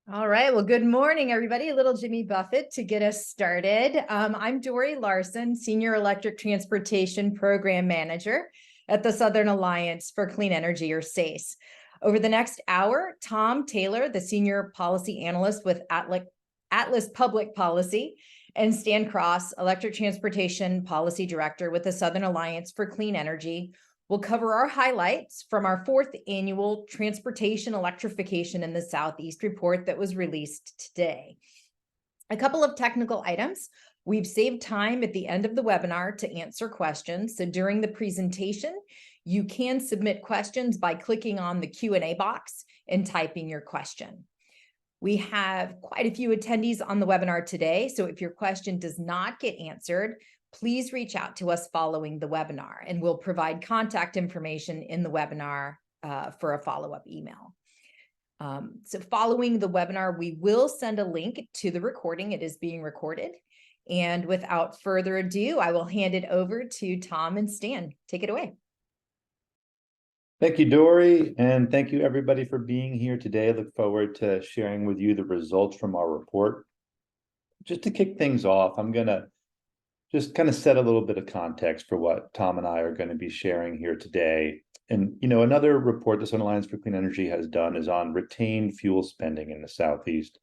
All right. Well, good morning, everybody. A little Jimmy Buffett to get us started. I'm Dory Larson, Senior Electric Transportation Program Manager at the Southern Alliance for Clean Energy, or SACE. Over the next hour, Tom Taylor, the Senior Policy Analyst with Atlas Public Policy, and Stan Cross, Electric Transportation Policy Director with the Southern Alliance for Clean Energy, we'll cover our highlights from our 4th annual Transportation Electrification in the Southeast report that was released today. A couple of technical items. We've saved time at the end of the webinar to answer questions. So during the presentation, you can submit questions by clicking on the Q&A box and typing your question. We have quite a few attendees on the webinar today, so if your question does not get answered, please reach out to us following the webinar, and we'll provide contact information in the webinar for a follow-up email. So following the webinar, we will send a link to the recording. It is being recorded. And without further ado, I will hand it over to Tom and Stan. Take it away. Thank you, Dory, and thank you everybody for being here today. I look forward to sharing with you the results from our report. Just to kick things off, I'm going to just kind of set a little bit of context for what Tom and I are going to be sharing here today. And, you know, another report the Southern Alliance for Clean Energy has done is on retained fuel spending in the Southeast.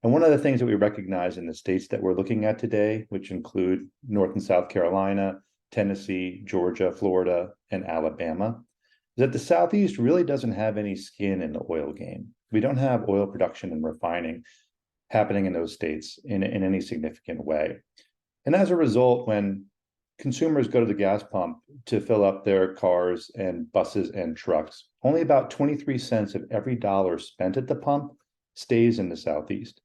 And one of the things that we recognize in the states that we're looking at today, which include North and South Carolina, Tennessee, Georgia, Florida, and Alabama, is that the Southeast really doesn't have any skin in the oil game. We don't have oil production and refining happening in those states in any significant way. And as a result, when consumers go to the gas pump to fill up their cars and buses and trucks, only about 23 cents of every dollar spent at the pump stays in the Southeast.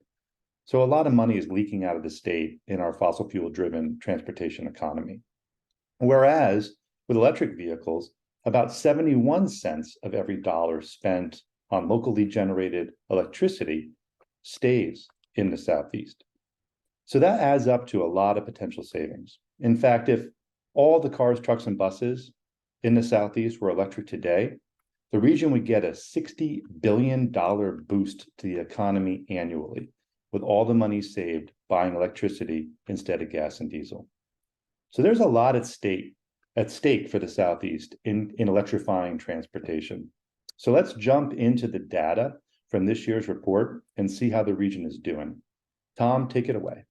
So a lot of money is leaking out of the state in our fossil fuel-driven transportation economy. Whereas with electric vehicles, about 71 cents of every dollar spent on locally generated electricity stays in the Southeast. So that adds up to a lot of potential savings. In fact, if all the cars, trucks, and buses in the Southeast were electric today, the region would get a $60 billion boost to the economy annually, with all the money saved buying electricity instead of gas and diesel. So there's a lot at stake for the Southeast in electrifying transportation. So let's jump into the data from this year's report and see how the region is doing. Tom, take it away.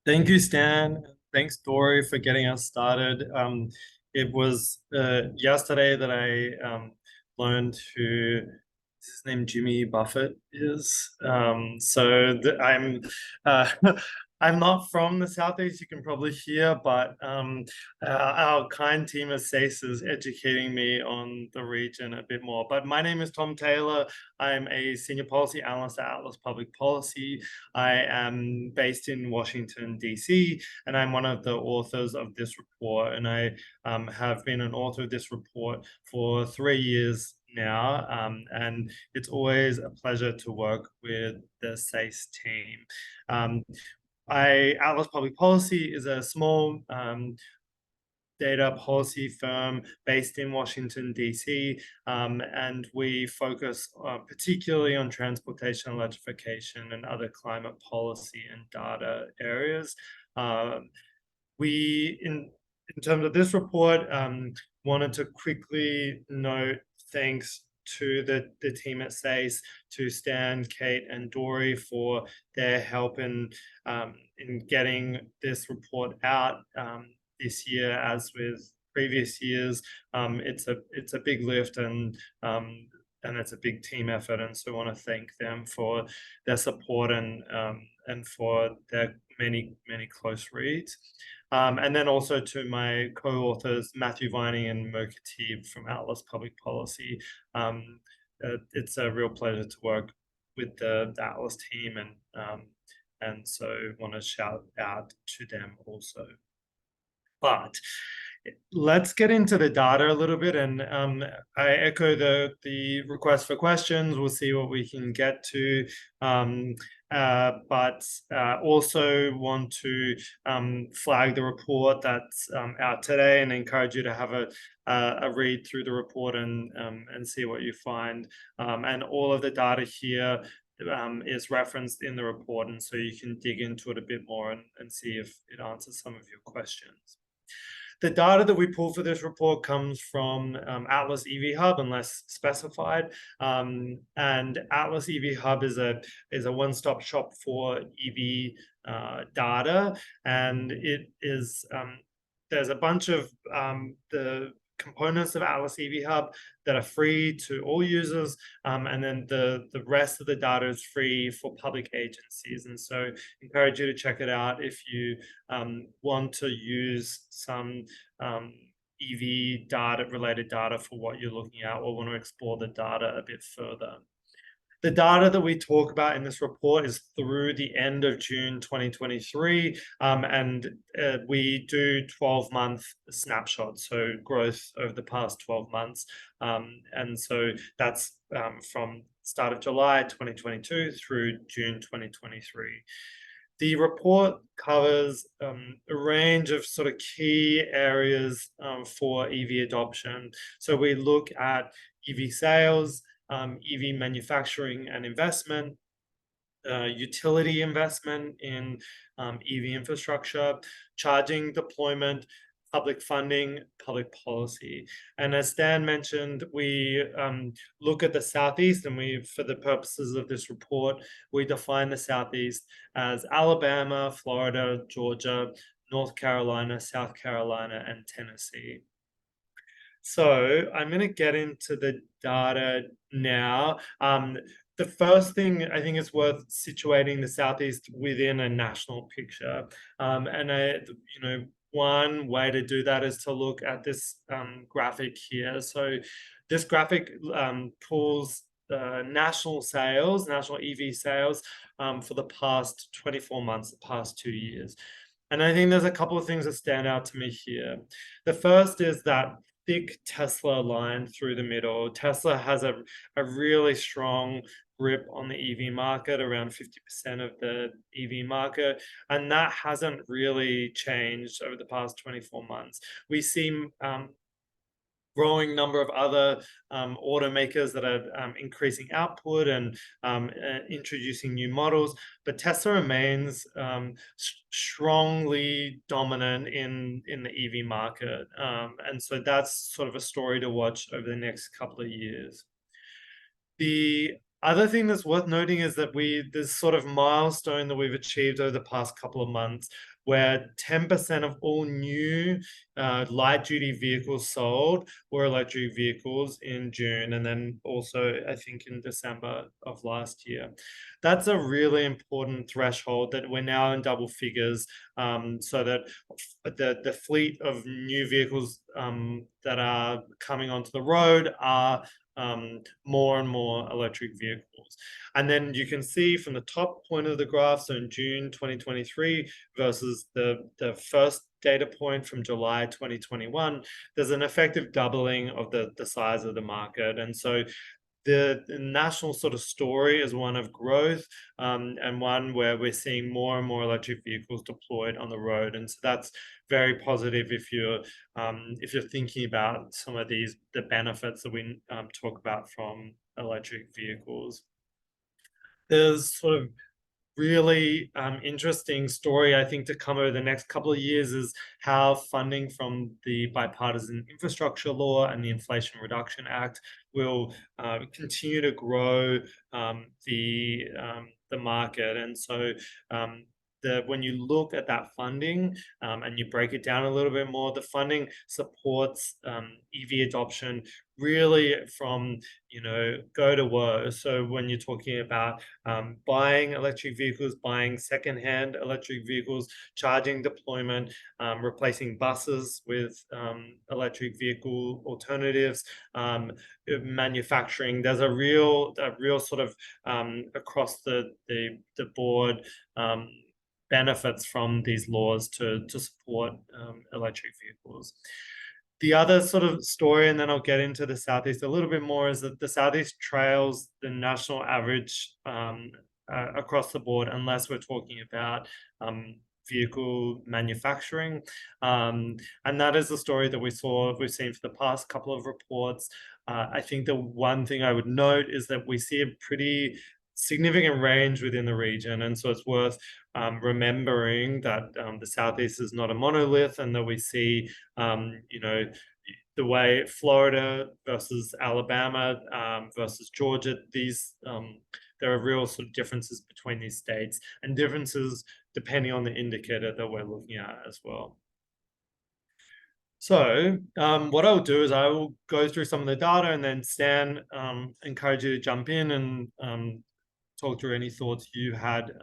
Thank you, Stan. Thanks, Dory, for getting us started. It was yesterday that I learned who his name Jimmy Buffett is. I'm not from the Southeast, you can probably hear, but our kind team of SACE is educating me on the region a bit more. But my name is Tom Taylor. I'm a Senior Policy Analyst at Atlas Public Policy. I am based in Washington, D.C., and I'm one of the authors of this report. And I have been an author of this report for 3 years now, and it's always a pleasure to work with the SACE team. Atlas Public Policy is a small data policy firm based in Washington, D.C., and we focus particularly on transportation electrification and other climate policy and data areas. In terms of this report, wanted to quickly note thanks to the team at SACE, to Stan, Kate, and Dory for their help in getting this report out this year. As with previous years, it's a big lift and it's a big team effort, and so I want to thank them for their support and for their many close reads. And then also to my co-authors, Matthew Vining and Mo Khatib from Atlas Public Policy. It's a real pleasure to work with the Atlas team, and so want to shout out to them also. But let's get into the data a little bit, and I echo the request for questions. We'll see what we can get to, but also want to flag the report that's out today, and encourage you to have a read through the report and see what you find. And all of the data here is referenced in the report, and so you can dig into it a bit more and see if it answers some of your questions. The data that we pull for this report comes from Atlas EV Hub, unless specified. And Atlas EV Hub is a one-stop shop for EV data, and it is there's a bunch of the components of Atlas EV Hub that are free to all users, and then the rest of the data is free for public agencies. And so encourage you to check it out if you want to use some EV data, related data, for what you're looking at, or want to explore the data a bit further. The data that we talk about in this report is through the end of June 2023, and we do 12-month snapshots, so growth over the past 12 months. And so that's from start of July 2022 through June 2023. The report covers a range of sort of key areas for EV adoption. So we look at EV sales, EV manufacturing and investment, utility investment in EV infrastructure, charging deployment, public funding, public policy. And as Stan mentioned, we look at the Southeast, and for the purposes of this report, we define the Southeast as Alabama, Florida, Georgia, North Carolina, South Carolina, and Tennessee. So I'm going to get into the data now. The first thing I think is worth situating the Southeast within a national picture. And one way to do that is to look at this graphic here. So this graphic pulls national sales, national EV sales for the past 24 months, the past 2 years. And I think there's a couple of things that stand out to me here. The first is that thick Tesla line through the middle. Tesla has a really strong grip on the EV market, around 50% of the EV market, and that hasn't really changed over the past 24 months. We see growing number of other automakers that are increasing output and introducing new models, but Tesla remains strongly dominant in the EV market. And so that's sort of a story to watch over the next couple of years. The other thing that's worth noting is that this sort of milestone that we've achieved over the past couple of months, where 10% of all new light-duty vehicles sold were electric vehicles in June, and then also, I think, in December of last year. That's a really important threshold, that we're now in double figures, so that the fleet of new vehicles that are coming onto the road are more and more electric vehicles. And then you can see from the top point of the graph, so in June 2023 versus the first data point from July 2021, there's an effective doubling of the size of the market. And so the national sort of story is one of growth, and one where we're seeing more and more electric vehicles deployed on the road. And so that's very positive if you're thinking about some of the benefits that we talk about from electric vehicles. There's sort of really interesting story, I think, to come over the next couple of years is how funding from the Bipartisan Infrastructure Law and the Inflation Reduction Act will continue to grow the market. And so when you look at that funding and you break it down a little bit more, the funding supports EV adoption really from go to woe. So when you're talking about buying electric vehicles, buying secondhand electric vehicles, charging deployment, replacing buses with electric vehicle alternatives, manufacturing, there's a real sort of across the board benefits from these laws to support electric vehicles. The other sort of story, and then I'll get into the Southeast a little bit more, is that the Southeast trails the national average across the board, unless we're talking about vehicle manufacturing. And that is the story that we've seen for the past couple of reports. I think the one thing I would note is that we see a pretty significant range within the region. And so it's worth remembering that the Southeast is not a monolith, and that we see, the way Florida versus Alabama versus Georgia, there are real sort of differences between these states, and differences depending on the indicator that we're looking at as well. So what I'll do is I will go through some of the data, and then Stan, encourage you to jump in and talk through any thoughts you had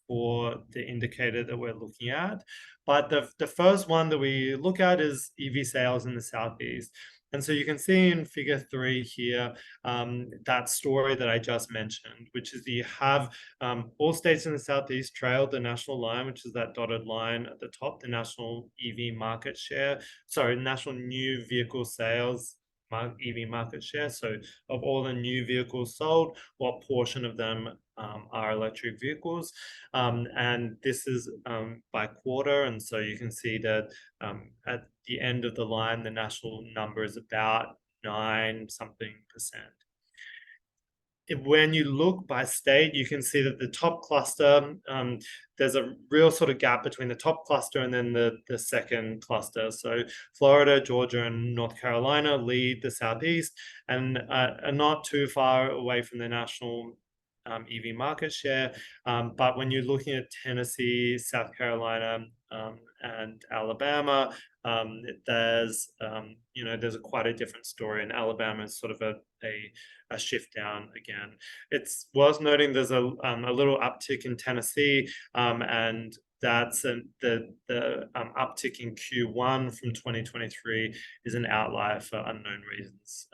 for the indicator that we're looking at. But the first one that we look at is EV sales in the Southeast. And so you can see in figure 3 here, that story that I just mentioned, which is that you have all states in the Southeast trailed the national line, which is that dotted line at the top, the national EV market share, sorry, national new vehicle sales EV market share. So of all the new vehicles sold, what portion of them are electric vehicles? And this is by quarter. And so you can see that at the end of the line, the national number is about 9-something%. When you look by state, you can see that the top cluster, there's a real sort of gap between the top cluster and then the second cluster. So Florida, Georgia, and North Carolina lead the Southeast and are not too far away from the national EV market share. But when you're looking at Tennessee, South Carolina, and Alabama, there's quite a different story. And Alabama is sort of a shift down again. It's worth noting there's a little uptick in Tennessee, and that's the uptick in Q1 from 2023 is an outlier for unknown reasons.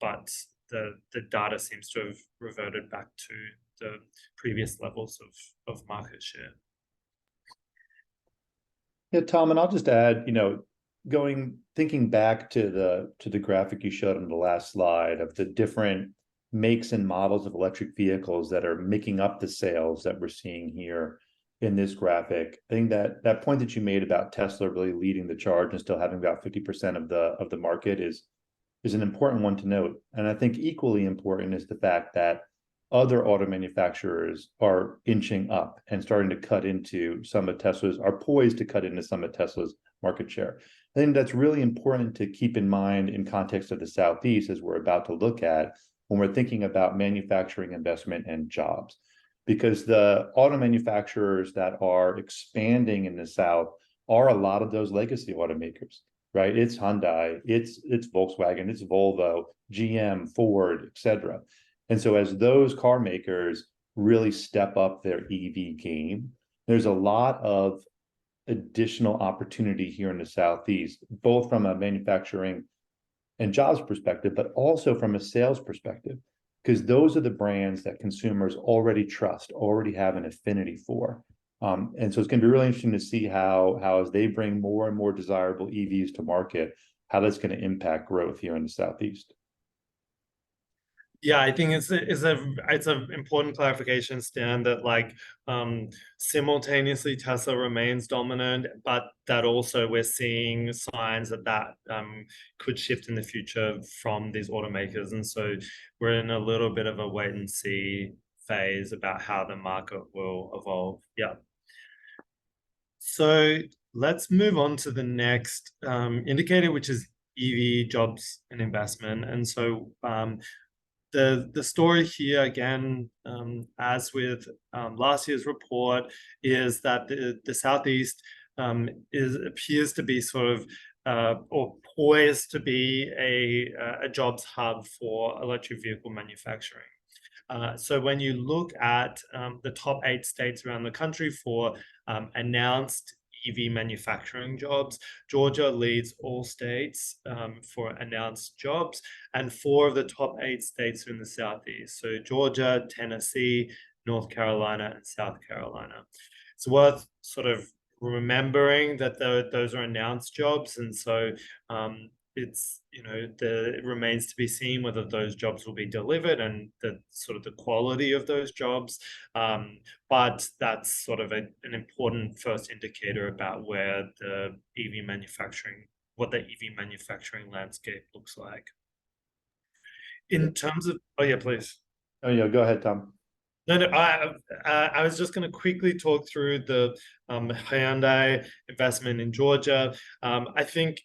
But the data seems to have reverted back to the previous levels of market share. Yeah, Tom, and I'll just add, thinking back to the graphic you showed on the last slide of the different makes and models of electric vehicles that are making up the sales that we're seeing here in this graphic. I think that point that you made about Tesla really leading the charge and still having about 50% of the market is an important one to note. And I think equally important is the fact that other auto manufacturers are inching up and starting to cut into some of Tesla's, are poised to cut into some of Tesla's market share. I think that's really important to keep in mind in context of the Southeast, as we're about to look at when we're thinking about manufacturing investment and jobs. Because the auto manufacturers that are expanding in the South are a lot of those legacy automakers, right? It's Hyundai, it's Volkswagen, it's Volvo, GM, Ford, etc. And so as those car makers really step up their EV game, there's a lot of additional opportunity here in the Southeast, both from a manufacturing and jobs perspective, but also from a sales perspective, because those are the brands that consumers already trust, already have an affinity for. And so it's going to be really interesting to see how as they bring more and more desirable EVs to market, how that's going to impact growth here in the Southeast. Yeah, I think it's an important clarification, Stan, that simultaneously Tesla remains dominant, but that also we're seeing signs that could shift in the future from these automakers. And so we're in a little bit of a wait and see phase about how the market will evolve. Yeah. So let's move on to the next indicator, which is EV jobs and investment. And so the story here, again, as with last year's report, is that the Southeast appears to be sort of or poised to be a jobs hub for electric vehicle manufacturing. So when you look at the top 8 states around the country for announced EV manufacturing jobs, Georgia leads all states for announced jobs, and 4 of the top 8 states are in the Southeast. So Georgia, Tennessee, North Carolina, and South Carolina. It's worth sort of remembering that those are announced jobs, and so it's, it remains to be seen whether those jobs will be delivered and the sort of the quality of those jobs. But that's sort of an important first indicator about where the EV manufacturing, what the EV manufacturing landscape looks like. In terms of, oh yeah, please. Oh, yeah, go ahead, Tom. No, I was just going to quickly talk through the Hyundai investment in Georgia. I think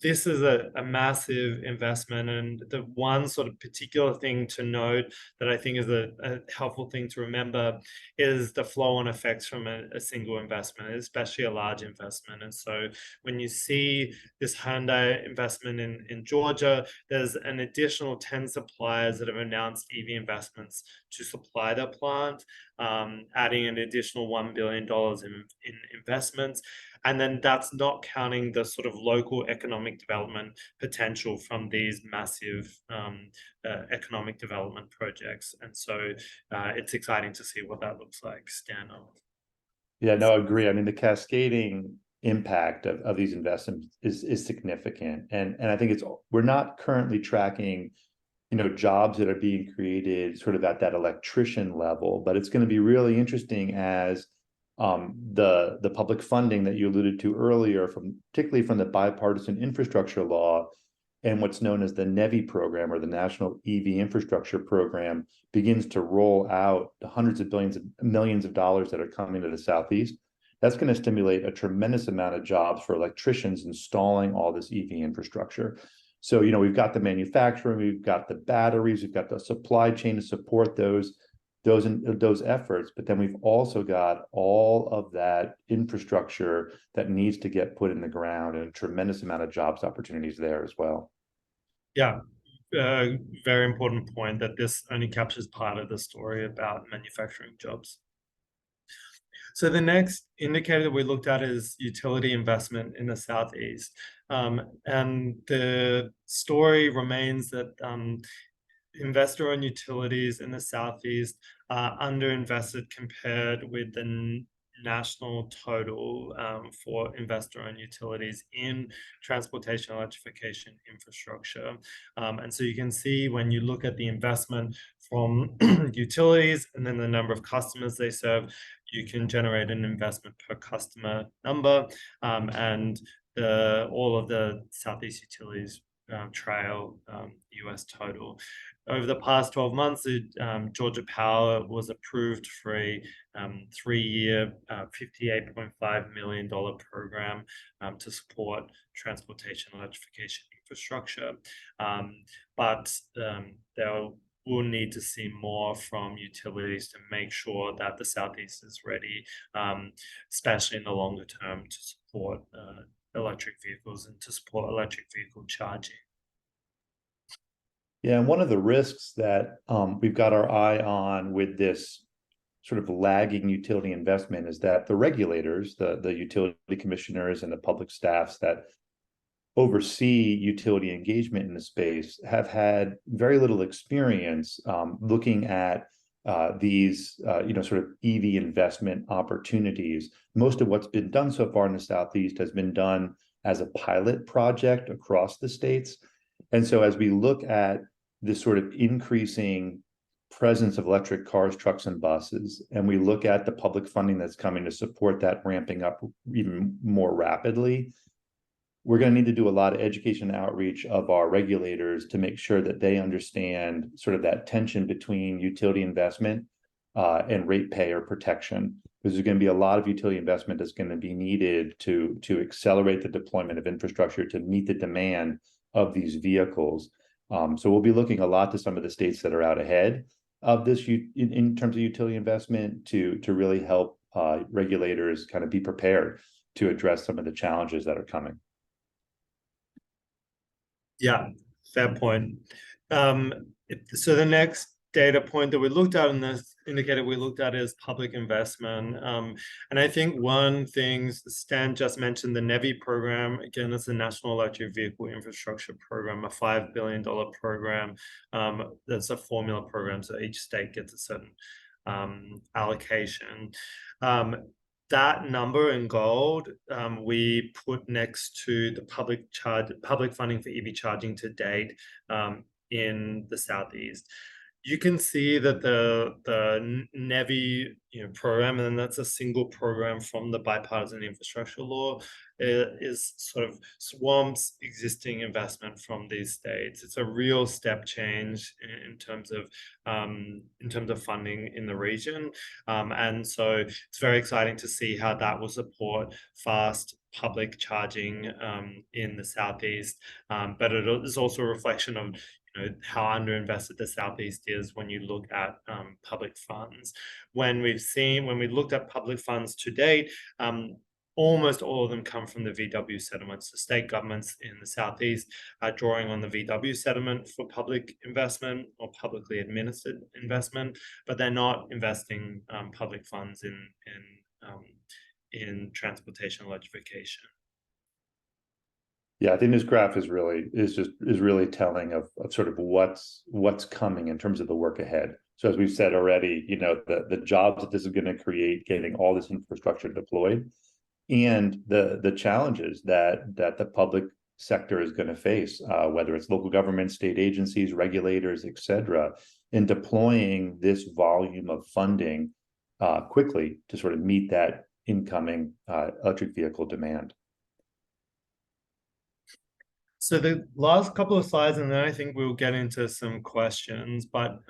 this is a massive investment, and the one sort of particular thing to note that I think is a helpful thing to remember is the flow-on effects from a single investment, especially a large investment. And so when you see this Hyundai investment in Georgia, there's an additional 10 suppliers that have announced EV investments to supply their plant, adding an additional $1 billion in investments. And then that's not counting the sort of local economic development potential from these massive economic development projects. And so it's exciting to see what that looks like stand up. Yeah, no, I agree. I mean, the cascading impact of these investments is significant. And I think we're not currently tracking, jobs that are being created sort of at that electrician level, but it's going to be really interesting as the public funding that you alluded to earlier, particularly from the bipartisan infrastructure law and what's known as the NEVI program, or the National EV Infrastructure Program, begins to roll out the hundreds of millions of dollars that are coming to the Southeast. That's going to stimulate a tremendous amount of jobs for electricians installing all this EV infrastructure. So, we've got the manufacturing, we've got the batteries, we've got the supply chain to support those efforts, but then we've also got all of that infrastructure that needs to get put in the ground, and a tremendous amount of jobs opportunities there as well. Yeah, very important point that this only captures part of the story about manufacturing jobs. So the next indicator that we looked at is utility investment in the Southeast. And the story remains that investor-owned utilities in the Southeast are underinvested compared with the national total for investor-owned utilities in transportation electrification infrastructure. And so you can see when you look at the investment from utilities and then the number of customers they serve, you can generate an investment per customer number, and all of the Southeast utilities trail US total. Over the past 12 months, Georgia Power was approved for a 3-year, $58.5 million program to support transportation electrification infrastructure. But we'll need to see more from utilities to make sure that the Southeast is ready, especially in the longer term, to support electric vehicles and to support electric vehicle charging. Yeah, and one of the risks that we've got our eye on with this sort of lagging utility investment is that the regulators, the utility commissioners and the public staffs that oversee utility engagement in the space have had very little experience looking at these sort of EV investment opportunities. Most of what's been done so far in the Southeast has been done as a pilot project across the states. And so as we look at this sort of increasing presence of electric cars, trucks, and buses, and we look at the public funding that's coming to support that ramping up even more rapidly, we're going to need to do a lot of education and outreach of our regulators to make sure that they understand sort of that tension between utility investment and ratepayer protection. Because there's going to be a lot of utility investment that's going to be needed to accelerate the deployment of infrastructure to meet the demand of these vehicles. So we'll be looking a lot to some of the states that are out ahead of this in terms of utility investment to really help regulators kind of be prepared to address some of the challenges that are coming. Yeah, fair point. So the next data point that we looked at in this indicator we looked at is public investment. And I think one thing, Stan just mentioned the NEVI program. Again, it's a National Electric Vehicle Infrastructure Program, a $5 billion program. That's a formula program, so each state gets a certain allocation. that number in gold, we put next to the public funding for EV charging to date in the Southeast. You can see that the NEVI program, and that's a single program from the bipartisan infrastructure law, is sort of swamps existing investment from these states. It's a real step change in terms of funding in the region, and so it's very exciting to see how that will support fast public charging in the Southeast. But it is also a reflection of how underinvested the Southeast is when you look at public funds. When we looked at public funds to date, almost all of them come from the VW settlements. The state governments in the Southeast are drawing on the VW settlement for public investment or publicly administered investment, but they're not investing public funds in transportation electrification. Yeah, I think this graph is really telling of sort of what's coming in terms of the work ahead. So as we've said already, the jobs that this is going to create, getting all this infrastructure deployed, and the challenges that the public sector is going to face, whether it's local government, state agencies, regulators, et cetera, in deploying this volume of funding quickly to sort of meet that incoming electric vehicle demand. So the last couple of slides, and then I think we'll get into some questions, but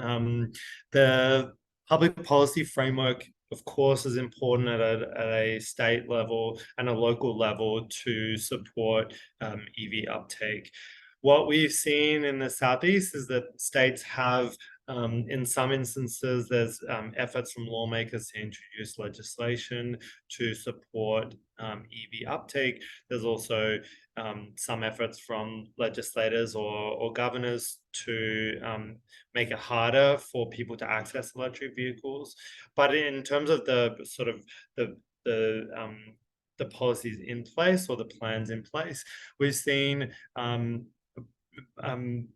the public policy framework, of course, is important at a state level and a local level to support EV uptake. What we've seen in the Southeast is that states have, in some instances, there's efforts from lawmakers to introduce legislation to support EV uptake. There's also some efforts from legislators or governors to make it harder for people to access electric vehicles. But in terms of the sort of the policies in place or the plans in place, we've seen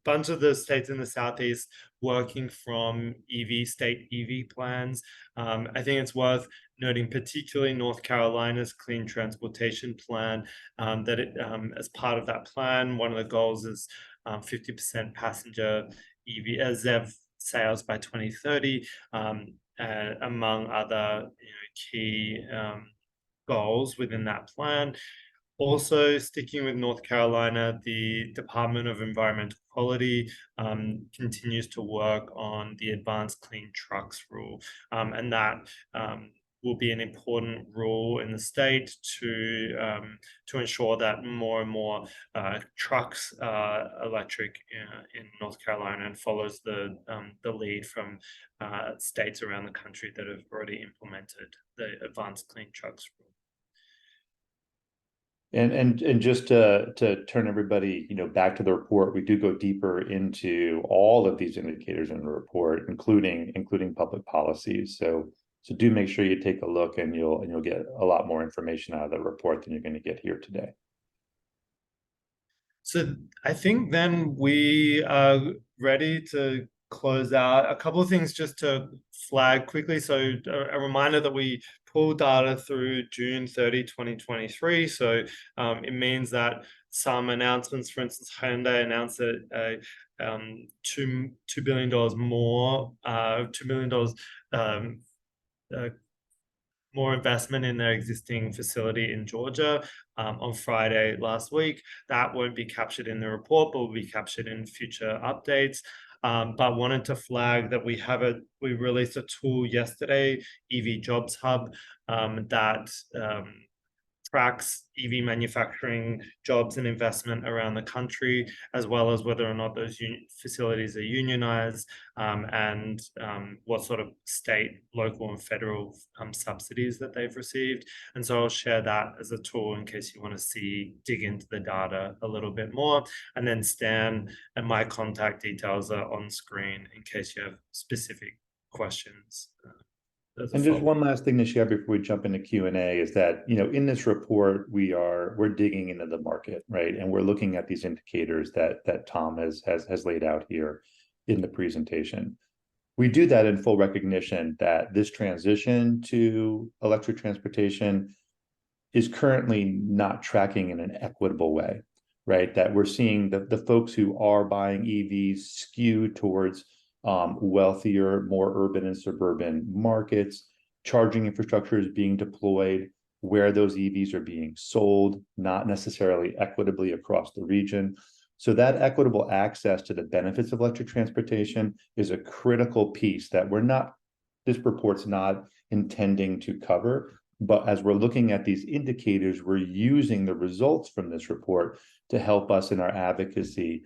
bunch of the states in the Southeast working from state EV plans. I think it's worth noting particularly North Carolina's Clean Transportation Plan, that as part of that plan, one of the goals is 50% passenger EV ZEV sales by 2030, among other key goals within that plan. Also, sticking with North Carolina, the Department of Environmental Quality continues to work on the Advanced Clean Trucks rule, and that will be an important rule in the state to ensure that more and more trucks are electric in North Carolina, and follows the lead from states around the country that have already implemented the Advanced Clean Trucks rule. And just to turn everybody back to the report, we do go deeper into all of these indicators in the report, including public policies. So do make sure you take a look, and you'll get a lot more information out of the report than you're going to get here today. So I think then we are ready to close out. A couple of things just to flag quickly. So a reminder that we pull data through June 30, 2023. So it means that some announcements, for instance, Hyundai announced that $2 billion more, $2 billion more investment in their existing facility in Georgia on Friday last week. That won't be captured in the report, but will be captured in future updates. But wanted to flag that we released a tool yesterday, EV Jobs Hub, that tracks EV manufacturing jobs and investment around the country, as well as whether or not those facilities are unionized, and what sort of state, local, and federal subsidies that they've received. And so I'll share that as a tool in case you want to dig into the data a little bit more. And then Stan and my contact details are on screen in case you have specific questions. And just one last thing to share before we jump into Q&A is that, in this report, we're digging into the market, right? And we're looking at these indicators that Tom has laid out here in the presentation. We do that in full recognition that this transition to electric transportation is currently not tracking in an equitable way, right? That we're seeing the folks who are buying EVs skew towards wealthier, more urban and suburban markets. Charging infrastructure is being deployed where those EVs are being sold, not necessarily equitably across the region. So that equitable access to the benefits of electric transportation is a critical piece that this report's not intending to cover. But as we're looking at these indicators, we're using the results from this report to help us in our advocacy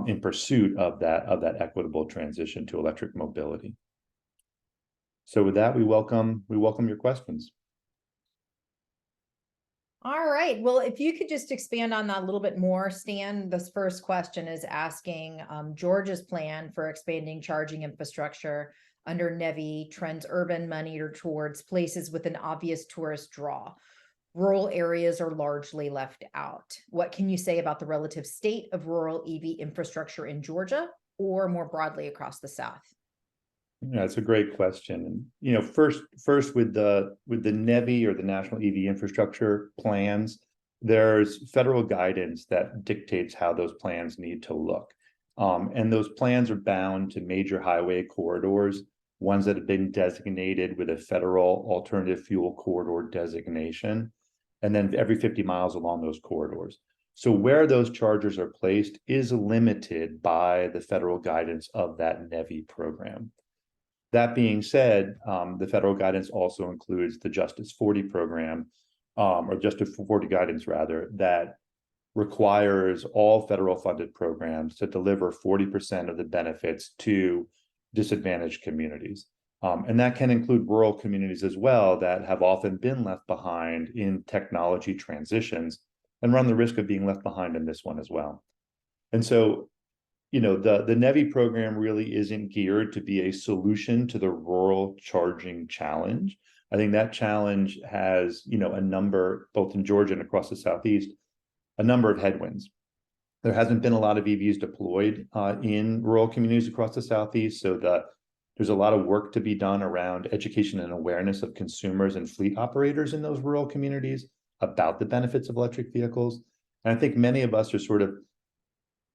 in pursuit of that equitable transition to electric mobility. So with that, we welcome your questions. All right. Well, if you could just expand on that a little bit more, Stan. This first question is asking Georgia's plan for expanding charging infrastructure under NEVI trends urban money towards places with an obvious tourist draw. Rural areas are largely left out. What can you say about the relative state of rural EV infrastructure in Georgia or more broadly across the South? Yeah, it's a great question. And first with the NEVI or the National EV Infrastructure Plans, there's federal guidance that dictates how those plans need to look. And those plans are bound to major highway corridors, ones that have been designated with a federal alternative fuel corridor designation, and then every 50 miles along those corridors. So where those chargers are placed is limited by the federal guidance of that NEVI program. That being said, the federal guidance also includes the Justice 40 program, or Justice 40 guidance rather, that requires all federal funded programs to deliver 40% of the benefits to disadvantaged communities. And that can include rural communities as well that have often been left behind in technology transitions and run the risk of being left behind in this one as well. And so the NEVI program really isn't geared to be a solution to the rural charging challenge. I think that challenge has, a number, both in Georgia and across the Southeast, a number of headwinds. There hasn't been a lot of EVs deployed in rural communities across the Southeast, so there's a lot of work to be done around education and awareness of consumers and fleet operators in those rural communities about the benefits of electric vehicles. And I think many of us are sort of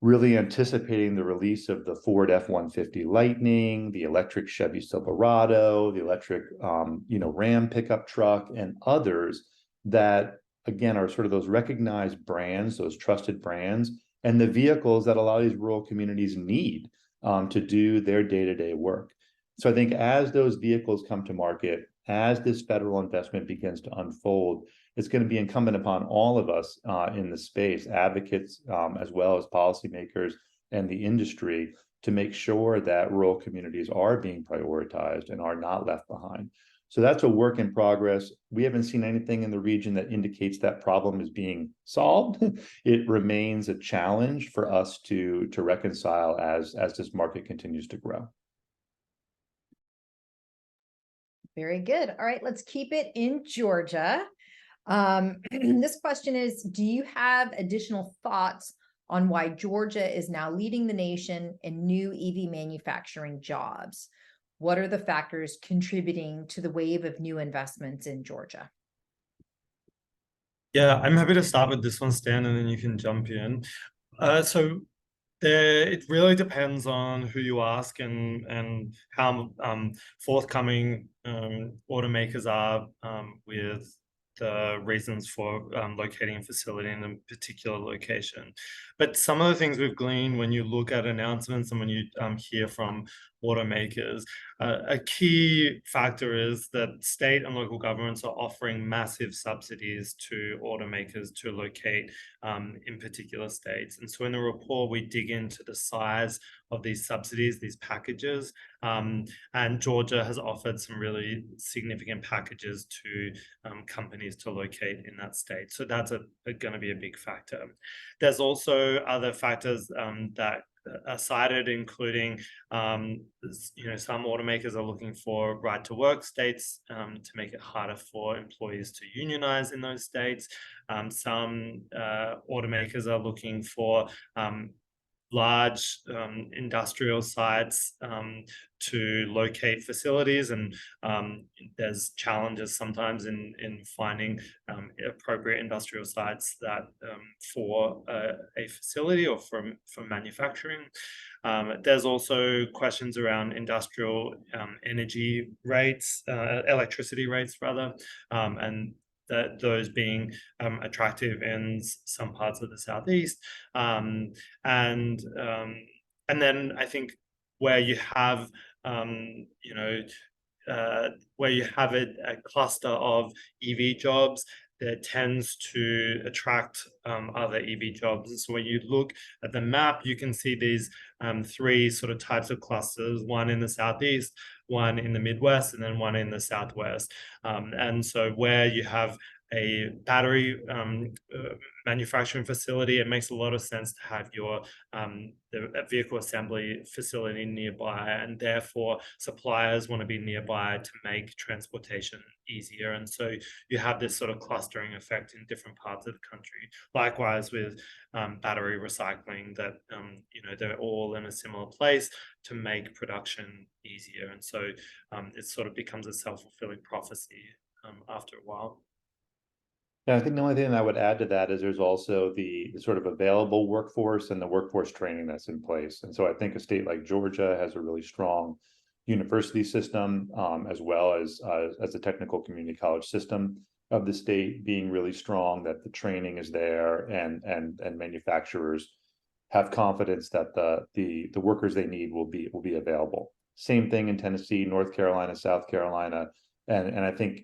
really anticipating the release of the Ford F-150 Lightning, the electric Chevy Silverado, the electric, Ram pickup truck, and others that, again, are sort of those recognized brands, those trusted brands, and the vehicles that a lot of these rural communities need to do their day-to-day work. So I think as those vehicles come to market, as this federal investment begins to unfold, it's going to be incumbent upon all of us in the space, advocates, as well as policymakers and the industry, to make sure that rural communities are being prioritized and are not left behind. So that's a work in progress. We haven't seen anything in the region that indicates that problem is being solved. It remains a challenge for us to reconcile as this market continues to grow. Very good. All right, let's keep it in Georgia. This question is, do you have additional thoughts on why Georgia is now leading the nation in new EV manufacturing jobs? What are the factors contributing to the wave of new investments in Georgia? Yeah, I'm happy to start with this one, Stan, and then you can jump in. It really depends on who you ask and how forthcoming automakers are with the reasons for locating a facility in a particular location. But some of the things we've gleaned when you look at announcements and when you hear from automakers, a key factor is that state and local governments are offering massive subsidies to automakers to locate in particular states. And so in the report, we dig into the size of these subsidies, these packages, and Georgia has offered some really significant packages to companies to locate in that state. So that's going to be a big factor. There's also other factors that are cited, including, some automakers are looking for right-to-work states to make it harder for employees to unionize in those states. Some automakers are looking for large industrial sites to locate facilities, and there's challenges sometimes in finding appropriate industrial sites that for a facility or for manufacturing. There's also questions around industrial energy rates, electricity rates rather, and those being attractive in some parts of the Southeast. And then I think where you have, where you have a cluster of EV jobs, that tends to attract other EV jobs. So when you look at the map, you can see these three sort of types of clusters, one in the Southeast, one in the Midwest, and then one in the Southwest. And so where you have a battery manufacturing facility, it makes a lot of sense to have your the vehicle assembly facility nearby, and therefore suppliers want to be nearby to make transportation easier. And so you have this sort of clustering effect in different parts of the country. Likewise with battery recycling, that they're all in a similar place to make production easier. And so it sort of becomes a self-fulfilling prophecy after a while. Yeah, I think the only thing I would add to that is there's also the sort of available workforce and the workforce training that's in place. And so I think a state like Georgia has a really strong university system, as well as the technical community college system of the state being really strong, that the training is there, and manufacturers have confidence that the workers they need will be available. Same thing in Tennessee, North Carolina, South Carolina, and I think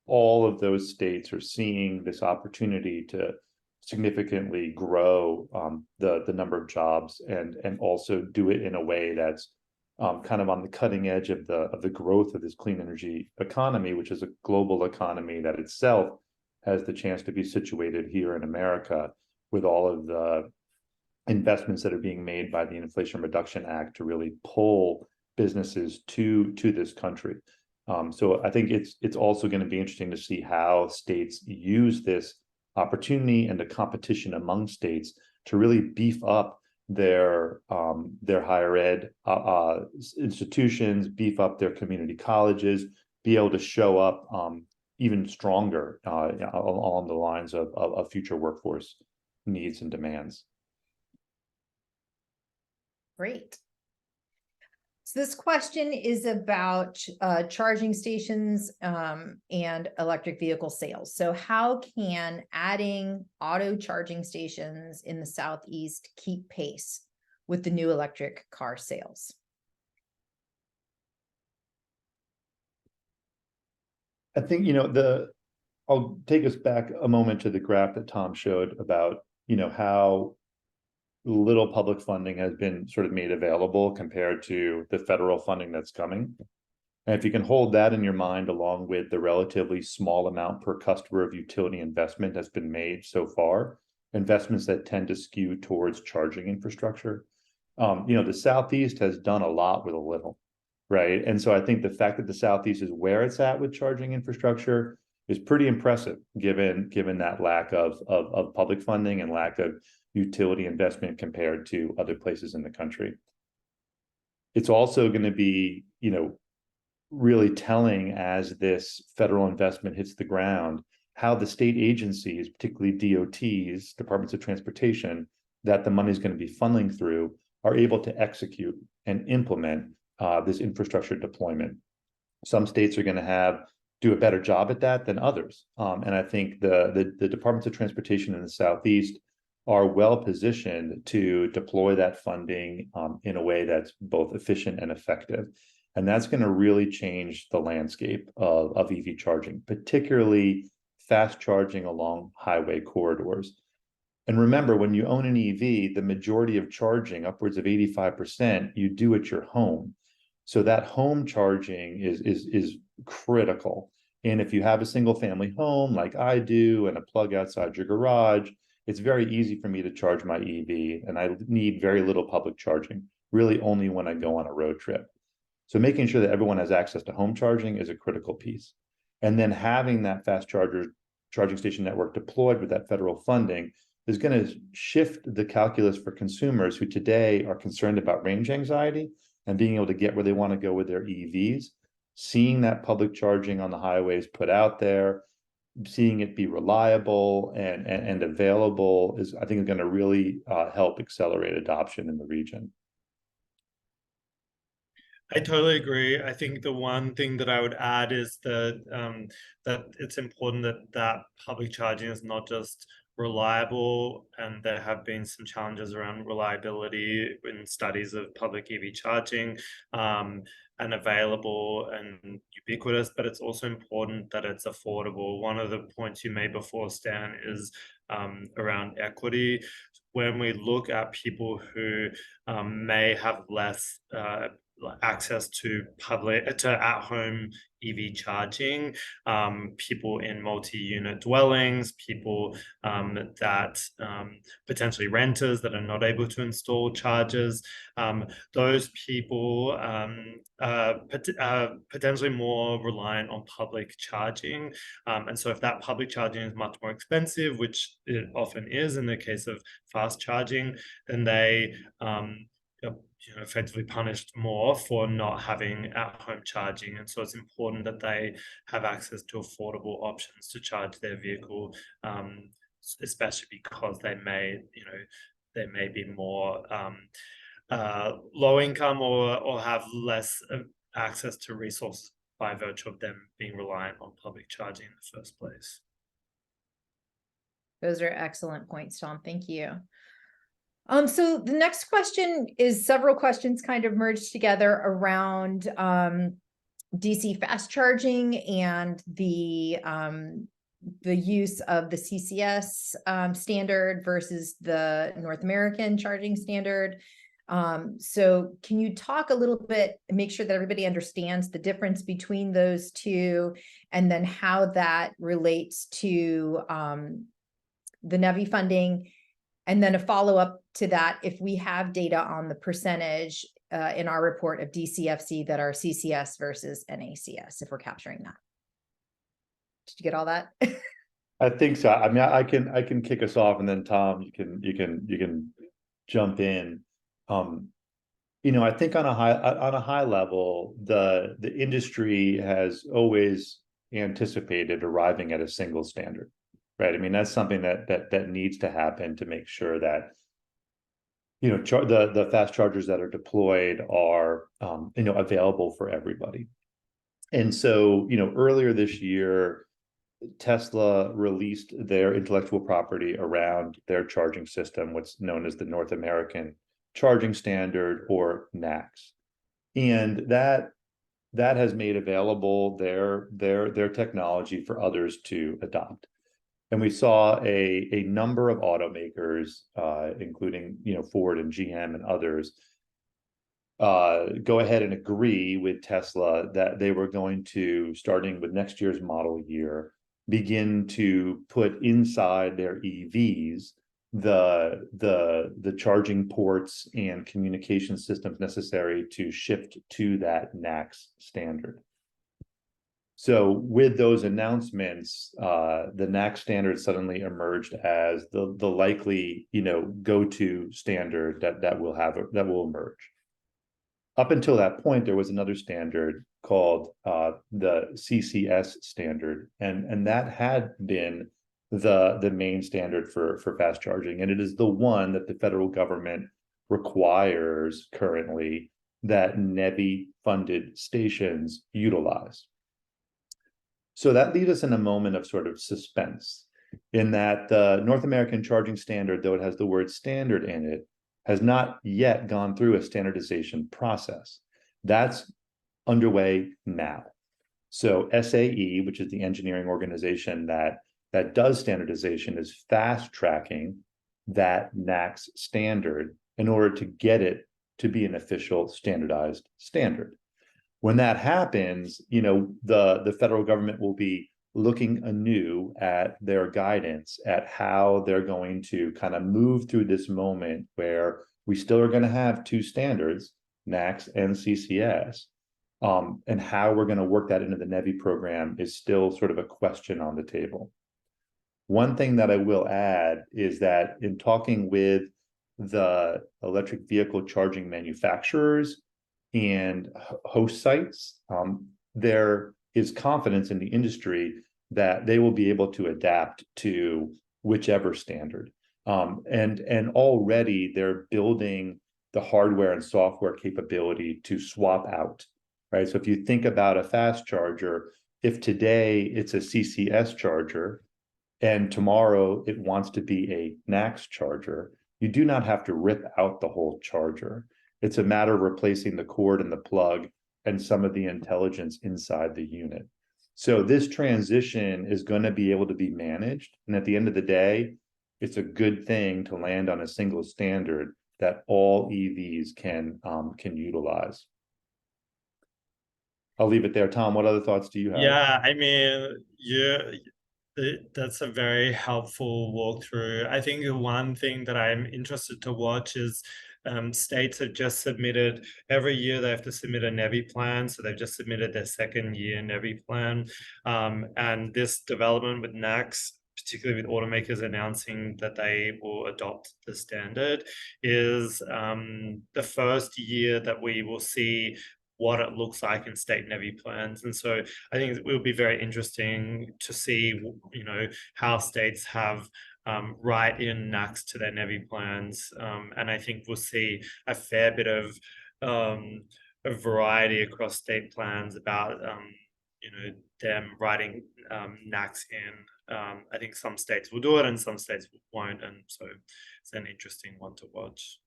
all of those states are seeing this opportunity to significantly grow the number of jobs, and also do it in a way that's kind of on the cutting edge of the growth of this clean energy economy, which is a global economy that itself has the chance to be situated here in America, with all of the investments that are being made by the Inflation Reduction Act to really pull businesses to this country. So I think it's also going to be interesting to see how states use this opportunity and the competition among states to really beef up their higher ed institutions, beef up their community colleges, be able to show up even stronger along the lines of future workforce needs and demands. Great. So this question is about charging stations and electric vehicle sales. So how can adding auto charging stations in the Southeast keep pace with the new electric car sales? I think, I'll take us back a moment to the graph that Tom showed about, how little public funding has been sort of made available compared to the federal funding that's coming. And if you can hold that in your mind, along with the relatively small amount per customer of utility investment that's been made so far, investments that tend to skew towards charging infrastructure, the Southeast has done a lot with a little, right? And so I think the fact that the Southeast is where it's at with charging infrastructure is pretty impressive, given that lack of public funding and lack of utility investment compared to other places in the country. It's also going to be, really telling, as this federal investment hits the ground, how the state agencies, particularly DOTs, Departments of Transportation, that the money is going to be funneling through, are able to execute and implement this infrastructure deployment. Some states are going to do a better job at that than others. And I think the Departments of Transportation in the Southeast are well positioned to deploy that funding in a way that's both efficient and effective. And that's going to really change the landscape of EV charging, particularly fast charging along highway corridors. And remember, when you own an EV, the majority of charging, upwards of 85%, you do at your home. So that home charging is critical. And if you have a single family home like I do, and a plug outside your garage, it's very easy for me to charge my EV, and I need very little public charging, really only when I go on a road trip. So making sure that everyone has access to home charging is a critical piece. And then having that fast charging station network deployed with that federal funding is going to shift the calculus for consumers who today are concerned about range anxiety and being able to get where they want to go with their EVs. Seeing that public charging on the highways put out there, seeing it be reliable and available is, I think, going to really help accelerate adoption in the region. I totally agree. I think the one thing that I would add is that that it's important that public charging is not just reliable, and there have been some challenges around reliability in studies of public EV charging, and available and ubiquitous, but it's also important that it's affordable. One of the points you made before, Stan, is around equity. When we look at people who may have less access to at-home EV charging, people in multi-unit dwellings, people that potentially renters that are not able to install chargers, those people potentially more reliant on public charging. And so if that public charging is much more expensive, which it often is in the case of fast charging, then they effectively punished more for not having at-home charging. And so it's important that they have access to affordable options to charge their vehicle, especially because they may be more low income or have less access to resources by virtue of them being reliant on public charging in the first place. Those are excellent points, Tom. Thank you. So the next question is several questions kind of merged together around DC fast charging and the use of the CCS standard versus the North American charging standard. So can you talk a little bit and make sure that everybody understands the difference between those two, and then how that relates to the NEVI funding? And then a follow-up to that, if we have data on the percentage in our report of DCFC that are CCS versus NACS, if we're capturing that. Did you get all that? I think so. I mean, I can kick us off, and then Tom, you can jump in. I think on a high level, the industry has always anticipated arriving at a single standard. Right. I mean, that's something that needs to happen to make sure that, the fast chargers that are deployed are, available for everybody. And so, earlier this year, Tesla released their intellectual property around their charging system, what's known as the North American Charging Standard, or NACS. And that has made available their technology for others to adopt. And we saw a number of automakers, including Ford and GM and others, go ahead and agree with Tesla that they were going to, starting with next year's model year, begin to put inside their EVs the charging ports and communication systems necessary to shift to that NACS standard. So with those announcements, the NACS standard suddenly emerged as the likely, go-to standard that will emerge. Up until that point, there was another standard called the CCS standard, and that had been the main standard for fast charging, and it is the one that the federal government requires currently that NEVI-funded stations utilize. So that leaves us in a moment of sort of suspense, in that the North American Charging Standard, though it has the word standard in it, has not yet gone through a standardization process. That's underway now. So SAE, which is the engineering organization that does standardization, is fast tracking that NACS standard in order to get it to be an official standardized standard. When that happens, the federal government will be looking anew at their guidance, at how they're going to kind of move through this moment where we still are going to have two standards, NACS and CCS, and how we're going to work that into the NEVI program is still sort of a question on the table. One thing that I will add is that in talking with the electric vehicle charging manufacturers and host sites, there is confidence in the industry that they will be able to adapt to whichever standard. And already they're building the hardware and software capability to swap out, right? So if you think about a fast charger, if today it's a CCS charger and tomorrow it wants to be a NACS charger, you do not have to rip out the whole charger. It's a matter of replacing the cord and the plug and some of the intelligence inside the unit. So this transition is going to be able to be managed. And at the end of the day, it's a good thing to land on a single standard that all EVs can utilize. I'll leave it there. Tom, what other thoughts do you have? Yeah, I mean, that's a very helpful walkthrough. I think the one thing that I'm interested to watch is states have just submitted, every year they have to submit a NEVI plan. So they've just submitted their second year NEVI plan. And this development with NACS, particularly with automakers announcing that they will adopt the standard, is the first year that we will see what it looks like in state NEVI plans. And so I think it will be very interesting to see, you know, how states have write in NACS to their NEVI plans. And I think we'll see a fair bit of a variety across state plans about, you know, them writing NACS in. I think some states will do it and some states won't. And so it's an interesting one to watch.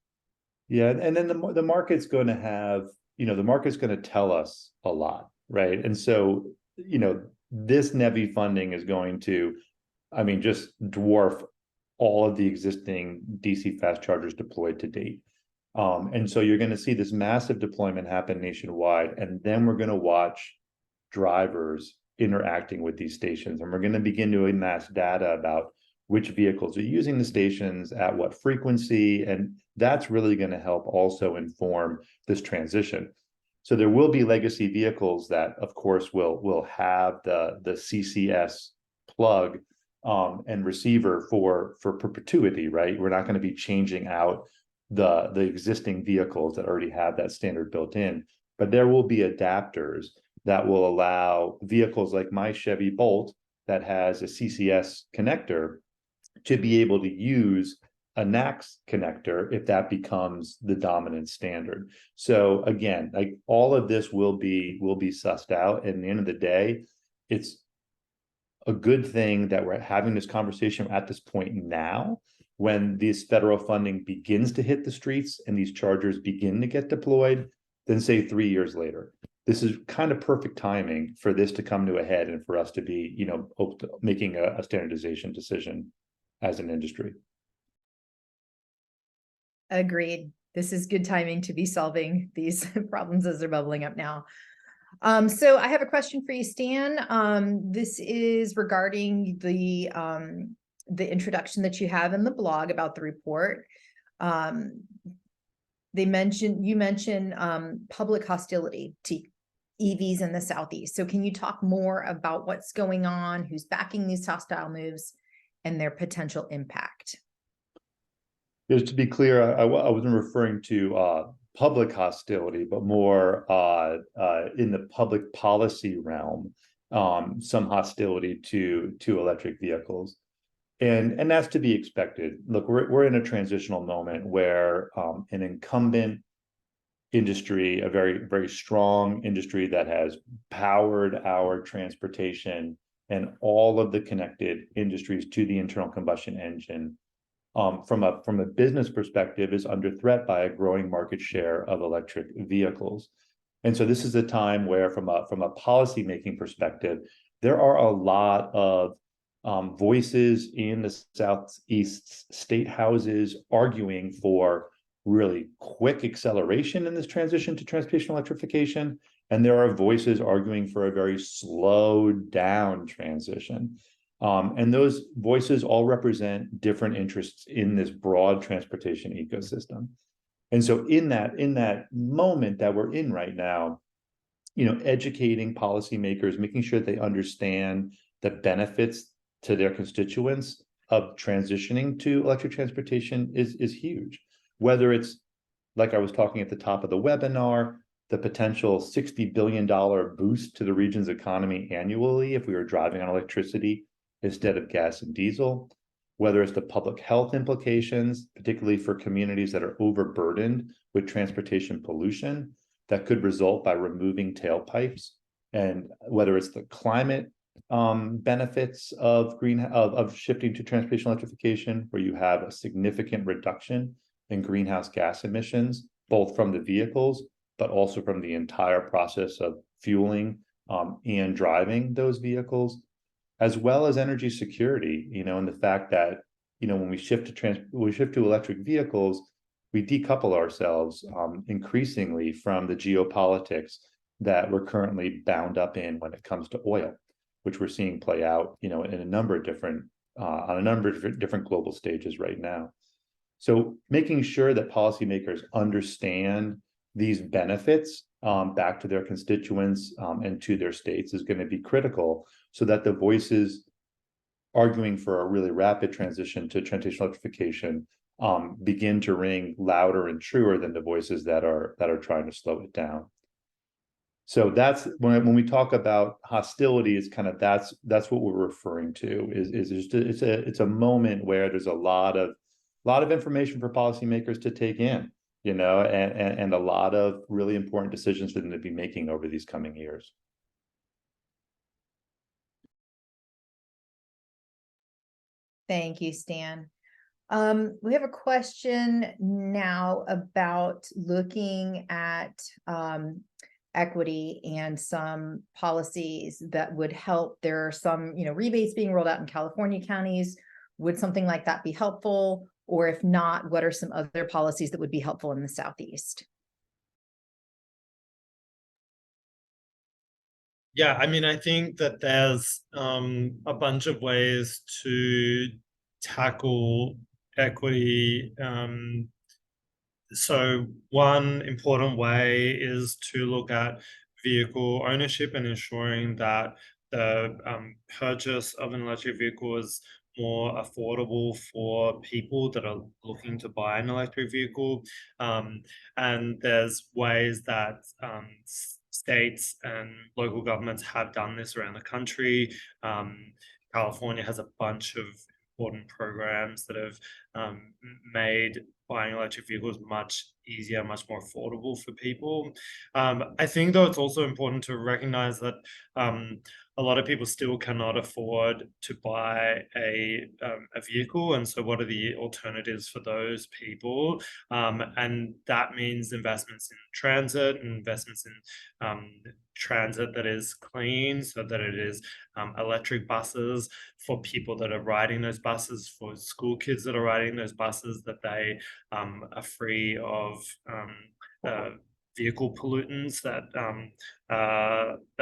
Yeah, and then the market's going to have, you know, the market's going to tell us a lot, right? And so, you know, this NEVI funding is going to, I mean, just dwarf all of the existing DC fast chargers deployed to date. And so you're going to see this massive deployment happen nationwide, and then we're going to watch drivers interacting with these stations, and we're going to begin to amass data about which vehicles are using the stations at what frequency, and that's really going to help also inform this transition. So there will be legacy vehicles that, of course, will have the CCS plug and receiver for perpetuity, right? We're not going to be changing out the existing vehicles that already have that standard built in, but there will be adapters that will allow vehicles like my Chevy Bolt that has a CCS connector to be able to use a NACS connector if that becomes the dominant standard. So again, like all of this will be sussed out. And at the end of the day, it's a good thing that we're having this conversation at this point now, when this federal funding begins to hit the streets and these chargers begin to get deployed, than say 3 years later. This is kind of perfect timing for this to come to a head and for us to be, you know, making a standardization decision as an industry. Agreed. This is good timing to be solving these problems as they're bubbling up now. So I have a question for you, Stan. This is regarding the introduction that you have in the blog about the report. You mentioned public hostility to EVs in the Southeast. So can you talk more about what's going on, who's backing these hostile moves, and their potential impact? Just to be clear, I wasn't referring to public hostility, but more in the public policy realm, some hostility to electric vehicles. And that's to be expected. Look, we're in a transitional moment where an incumbent industry, a very, very strong industry that has powered our transportation and all of the connected industries to the internal combustion engine, from a business perspective, is under threat by a growing market share of electric vehicles. And so this is a time where, from a policymaking perspective, there are a lot of voices in the Southeast state houses arguing for really quick acceleration in this transition to transportation electrification. And there are voices arguing for a very slowed down transition. And those voices all represent different interests in this broad transportation ecosystem. And so in that moment that we're in right now, you know, educating policymakers, making sure that they understand the benefits to their constituents of transitioning to electric transportation is huge. Whether it's, like I was talking at the top of the webinar, the potential $60 billion boost to the region's economy annually if we were driving on electricity instead of gas and diesel, whether it's the public health implications, particularly for communities that are overburdened with transportation pollution that could result by removing tailpipes, and whether it's the climate benefits of shifting to transportation electrification, where you have a significant reduction in greenhouse gas emissions, both from the vehicles, but also from the entire process of fueling and driving those vehicles, as well as energy security, and the fact that, when we shift to electric vehicles, we decouple ourselves increasingly from the geopolitics that we're currently bound up in when it comes to oil, which we're seeing play out, in a number of different on a number of different global stages right now. So making sure that policymakers understand these benefits back to their constituents and to their states is going to be critical, so that the voices arguing for a really rapid transition to transportation electrification begin to ring louder and truer than the voices that are trying to slow it down. So that's when we talk about hostility, is kind of that's what we're referring to. It's a moment where there's a lot of information for policymakers to take in, and a lot of really important decisions for them to be making over these coming years. Thank you, Stan. We have a question now about looking at equity and some policies that would help. There are some, rebates being rolled out in California counties. Would something like that be helpful? Or if not, what are some other policies that would be helpful in the Southeast? Yeah, I mean, I think that there's a bunch of ways to tackle equity. So one important way is to look at vehicle ownership and ensuring that the purchase of an electric vehicle is more affordable for people that are looking to buy an electric vehicle. And there's ways that states and local governments have done this around the country. California has a bunch of important programs that have made buying electric vehicles much easier, much more affordable for people. I think, though, it's also important to recognize that a lot of people still cannot afford to buy a vehicle, and so what are the alternatives for those people? And that means investments in transit, investments in transit that is clean, so that it is electric buses for people that are riding those buses, for school kids that are riding those buses, that they are free of vehicle pollutants that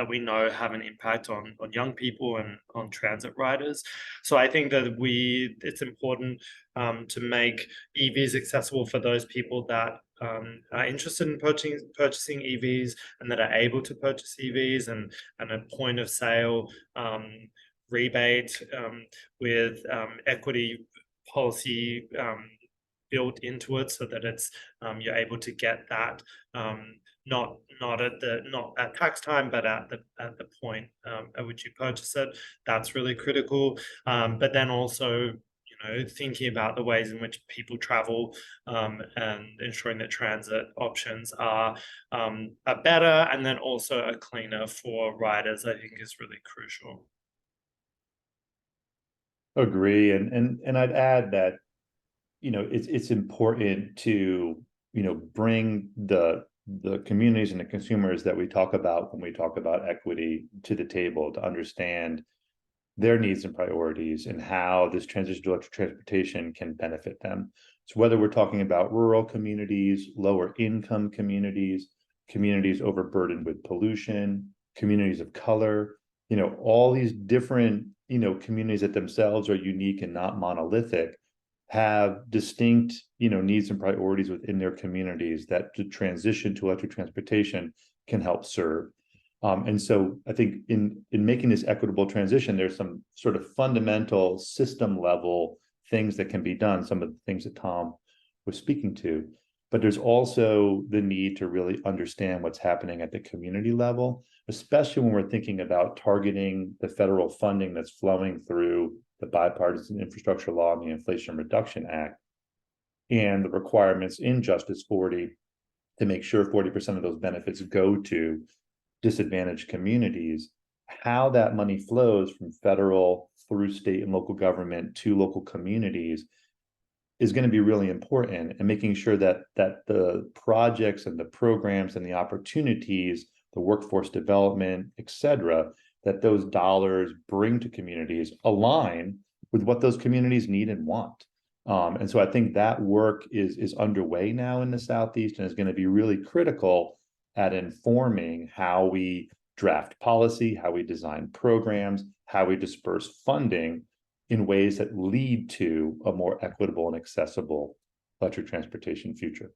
we know have an impact on young people and on transit riders. So I think that it's important to make EVs accessible for those people that are interested in purchasing EVs and that are able to purchase EVs, and a point of sale rebate with equity policy built into it, so that it's you're able to get that not at tax time, but at the point at which you purchase it. That's really critical. But then also, thinking about the ways in which people travel and ensuring that transit options are better, and then also are cleaner for riders, I think is really crucial. Agree, and I'd add that it's important to bring the communities and the consumers that we talk about when we talk about equity to the table, to understand their needs and priorities and how this transition to electric transportation can benefit them. So whether we're talking about rural communities, lower income communities, communities overburdened with pollution, communities of color, all these different communities that themselves are unique and not monolithic, have distinct needs and priorities within their communities that the transition to electric transportation can help serve. And so I think in making this equitable transition, there's some sort of fundamental system level things that can be done, some of the things that Tom was speaking to. But there's also the need to really understand what's happening at the community level, especially when we're thinking about targeting the federal funding that's flowing through the Bipartisan Infrastructure Law and the Inflation Reduction Act, and the requirements in Justice 40 to make sure 40% of those benefits go to disadvantaged communities. How that money flows from federal through state and local government to local communities is going to be really important, and making sure that the projects and the programs and the opportunities, the workforce development, et cetera, that those dollars bring to communities align with what those communities need and want. And so I think that work is underway now in the Southeast, and is going to be really critical at informing how we draft policy, how we design programs, how we disperse funding in ways that lead to a more equitable and accessible electric transportation future.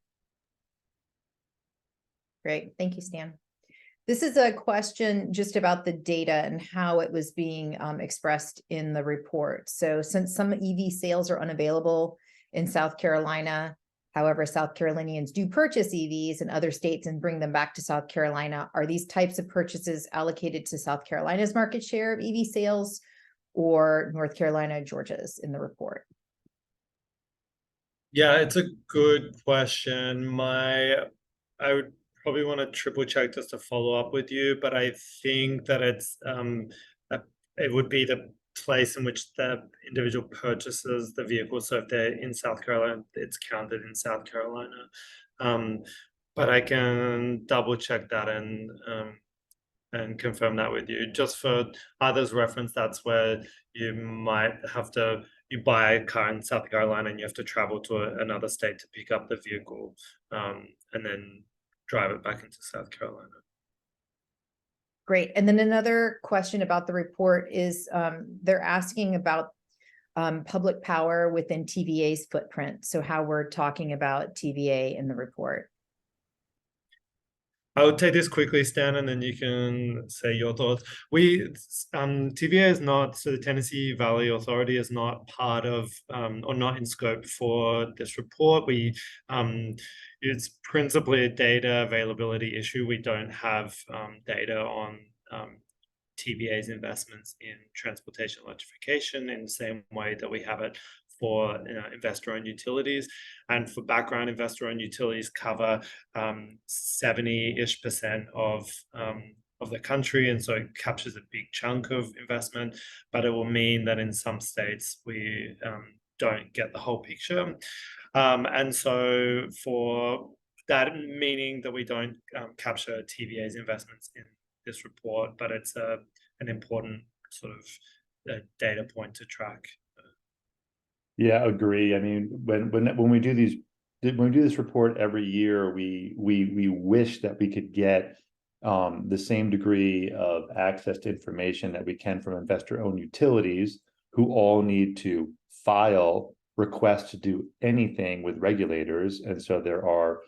Great. Thank you, Stan. This is a question just about the data and how it was being expressed in the report. So since some EV sales are unavailable in South Carolina, however, South Carolinians do purchase EVs in other states and bring them back to South Carolina, are these types of purchases allocated to South Carolina's market share of EV sales or North Carolina, Georgia's in the report? Yeah, it's a good question. I would probably want to triple check just to follow up with you, but I think that it would be the place in which the individual purchases the vehicle. So if they're in South Carolina, it's counted in South Carolina. But I can double check that and confirm that with you. Just for others' reference, that's where you might have to, you buy a car in South Carolina and you have to travel to another state to pick up the vehicle, and then drive it back into South Carolina. Great. And then another question about the report is they're asking about public power within TVA's footprint. So how we're talking about TVA in the report. I would take this quickly, Stan, and then you can say your thoughts. TVA is not, so the Tennessee Valley Authority is not part of, or not in scope for this report. It's principally a data availability issue. We don't have data on TVA's investments in transportation electrification in the same way that we have it for investor-owned utilities. And for background, investor-owned utilities cover 70-ish% of the country, and so it captures a big chunk of investment. But it will mean that in some states we don't get the whole picture, and so for that, meaning that we don't capture TVA's investments in this report, but it's an important sort of data point to track. Yeah, agree. I mean, when we do this report every year, we wish that we could get the same degree of access to information that we can from investor-owned utilities, who all need to file requests to do anything with regulators. And so there are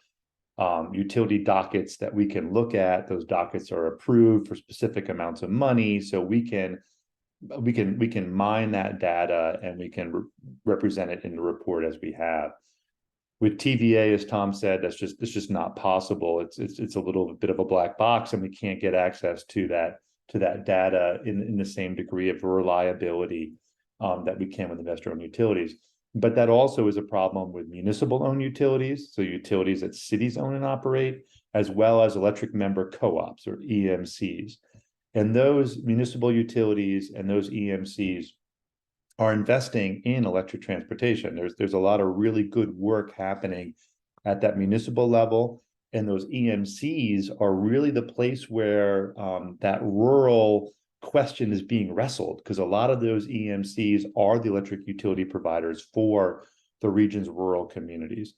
utility dockets that we can look at. Those dockets are approved for specific amounts of money, so we can mine that data and we can represent it in the report as we have. With TVA, as Tom said, it's just not possible. It's a little bit of a black box, and we can't get access to that data in the same degree of reliability that we can with investor-owned utilities. But that also is a problem with municipal-owned utilities, so utilities that cities own and operate, as well as electric member co-ops or EMCs. And those municipal utilities and those EMCs are investing in electric transportation. There's a lot of really good work happening at that municipal level, and those EMCs are really the place where that rural question is being wrestled, because a lot of those EMCs are the electric utility providers for the region's rural communities.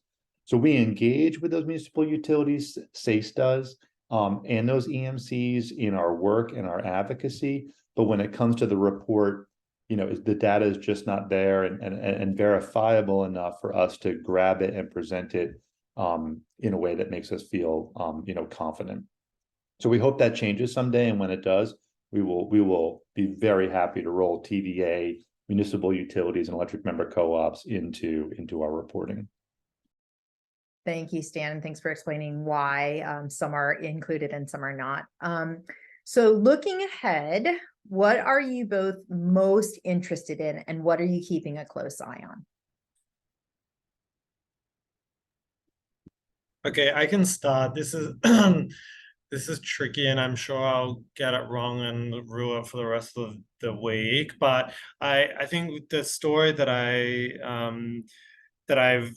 So we engage with those municipal utilities, SACE does, and those EMCs in our work and our advocacy. But when it comes to the report, the data is just not there and verifiable enough for us to grab it and present it in a way that makes us feel confident. So we hope that changes someday, and when it does, we will be very happy to roll TVA, municipal utilities, and electric member co-ops into our reporting. Thank you, Stan, and thanks for explaining why some are included and some are not. So looking ahead, what are you both most interested in, and what are you keeping a close eye on? Okay, I can start. This is this is tricky, and I'm sure I'll get it wrong and rue it for the rest of the week. But I think the story that I've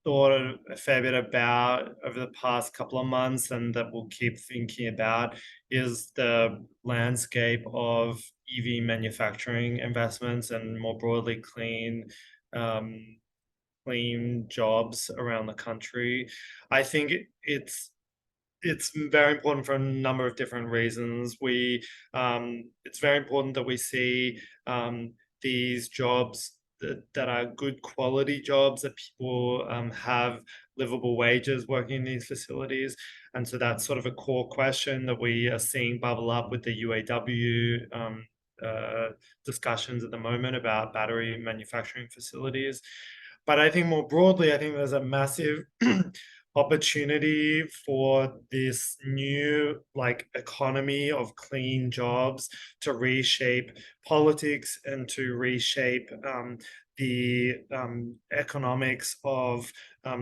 thought a fair bit about over the past couple of months, and that we'll keep thinking about, is the landscape of EV manufacturing investments and more broadly clean jobs around the country. I think it's very important for a number of different reasons. It's very important that we see these jobs that are good quality jobs, that people have livable wages working in these facilities. And so that's sort of a core question that we are seeing bubble up with the UAW discussions at the moment about battery manufacturing facilities. But I think more broadly, I think there's a massive opportunity for this new economy of clean jobs to reshape politics and to reshape the economics of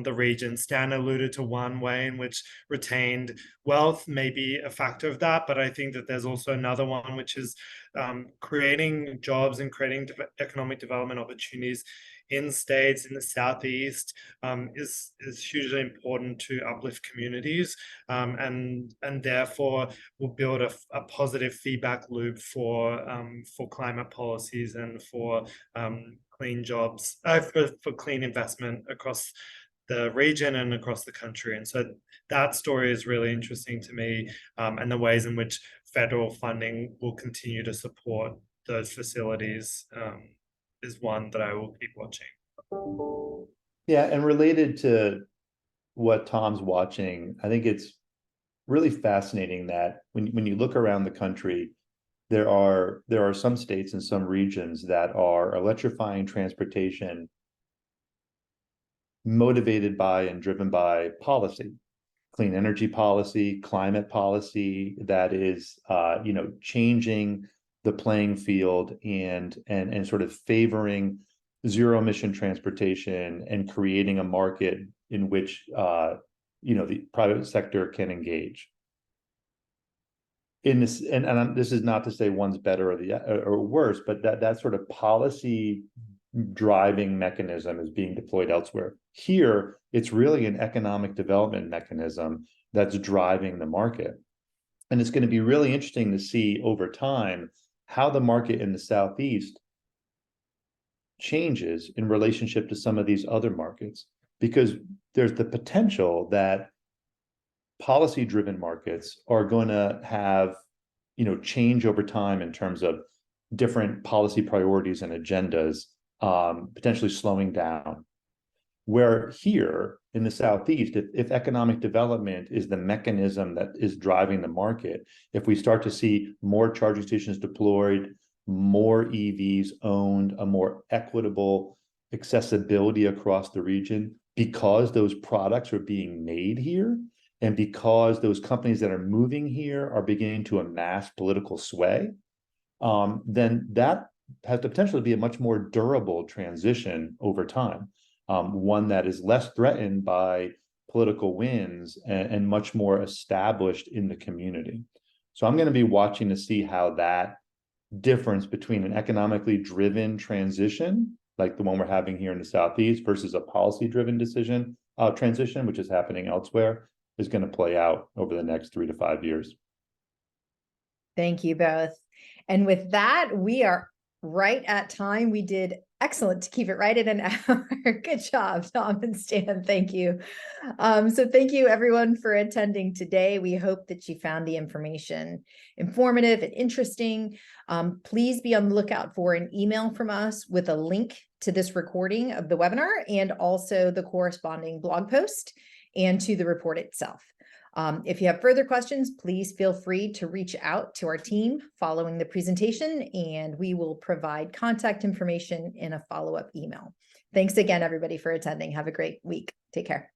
the region. Stan alluded to one way in which retained wealth may be a factor of that, but I think that there's also another one, which is creating jobs and creating economic development opportunities in states in the Southeast is hugely important to uplift communities, and therefore will build a positive feedback loop for climate policies and for clean jobs, for clean investment across the region and across the country. And so that story is really interesting to me, and the ways in which federal funding will continue to support those facilities is one that I will keep watching. Yeah, and related to what Tom's watching, I think it's really fascinating that when you look around the country, there are some states and some regions that are electrifying transportation motivated by and driven by policy, clean energy policy, climate policy that is changing the playing field and sort of favoring zero emission transportation and creating a market in which the private sector can engage. In this, and this is not to say one's better or worse, but that sort of policy driving mechanism is being deployed elsewhere. Here, it's really an economic development mechanism that's driving the market. And it's going to be really interesting to see over time how the market in the Southeast changes in relationship to some of these other markets, because there's the potential that policy-driven markets are going to have, change over time in terms of different policy priorities and agendas, potentially slowing down. Where here in the Southeast, if economic development is the mechanism that is driving the market, if we start to see more charging stations deployed, more EVs owned, a more equitable accessibility across the region, because those products are being made here, and because those companies that are moving here are beginning to amass political sway, then that has the potential to be a much more durable transition over time, one that is less threatened by political winds and much more established in the community. So I'm going to be watching to see how that difference between an economically driven transition, like the one we're having here in the Southeast, versus a policy-driven transition, which is happening elsewhere, is going to play out over the next 3 to 5 years. Thank you both. And with that, we are right at time. We did excellent to keep it right at an hour. Good job, Tom and Stan. Thank you. So thank you everyone for attending today. We hope that you found the information informative and interesting. Please be on the lookout for an email from us with a link to this recording of the webinar and also the corresponding blog post and to the report itself. If you have further questions, please feel free to reach out to our team following the presentation, and we will provide contact information in a follow-up email. Thanks again, everybody, for attending. Have a great week. Take care.